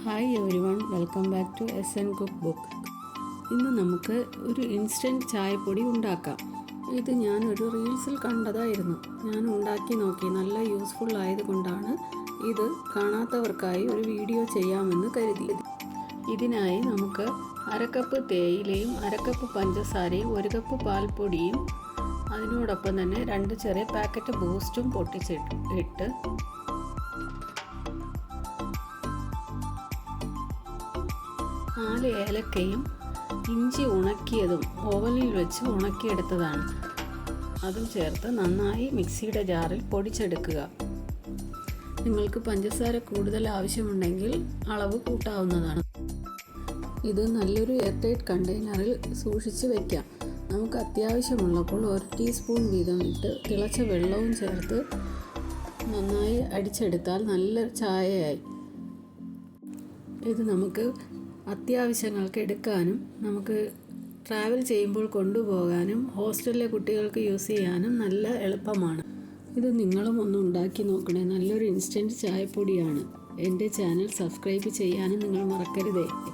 Hi everyone, welcome back to SN cook book. ഇന്ന് നമുക്ക് ഒരു ഇൻസ്റ്റൻറ്റ് ചായപ്പൊടി ഉണ്ടാക്കാം. ഇത് ഞാനൊരു റീൽസിൽ കണ്ടതായിരുന്നു. ഞാൻ ഉണ്ടാക്കി നോക്കി. നല്ല യൂസ്ഫുൾ ആയതുകൊണ്ടാണ് ഇത് കാണാത്തവർക്കായി ഒരു വീഡിയോ ചെയ്യാമെന്ന് കരുതിയത്. ഇതിനായി നമുക്ക് 1/2 കപ്പ് തേയിലയും 1/2 കപ്പ് പഞ്ചസാരയും 1 കപ്പ് പാൽപ്പൊടിയും അതിനോടൊപ്പം തന്നെ 2 ചെറിയ പാക്കറ്റ് ബൂസ്റ്റും പൊട്ടിച്ചിട്ട് 4 ഏലക്കയും ഇഞ്ചി ഉണക്കിയതും ഓവനിൽ വെച്ച് ഉണക്കിയെടുത്തതാണ്. അതും ചേർത്ത് നന്നായി മിക്സിയുടെ ജാറിൽ പൊടിച്ചെടുക്കുക. നിങ്ങൾക്ക് പഞ്ചസാര കൂടുതൽ ആവശ്യമുണ്ടെങ്കിൽ അളവ് കൂട്ടാവുന്നതാണ്. ഇത് നല്ലൊരു എയർടൈറ്റ് കണ്ടെയ്നറിൽ സൂക്ഷിച്ച് വയ്ക്കാം. നമുക്ക് അത്യാവശ്യമുള്ളപ്പോൾ 1 ടീസ്പൂൺ വീതം ഇട്ട് തിളച്ച വെള്ളവും ചേർത്ത് നന്നായി അടിച്ചെടുത്താൽ നല്ല ചായയായി. ഇത് നമുക്ക് അത്യാവശ്യങ്ങൾക്ക് എടുക്കാനും നമുക്ക് ട്രാവൽ ചെയ്യുമ്പോൾ കൊണ്ടുപോകാനും ഹോസ്റ്റലിലെ കുട്ടികൾക്ക് യൂസ് ചെയ്യാനും നല്ല എളുപ്പമാണ്. ഇത് നിങ്ങളും ഒന്ന് ഉണ്ടാക്കി നോക്കണേ. നല്ലൊരു ഇൻസ്റ്റൻറ്റ് ചായപ്പൊടിയാണ്. എൻ്റെ ചാനൽ സബ്സ്ക്രൈബ് ചെയ്യാനും നിങ്ങൾ മറക്കരുതേ.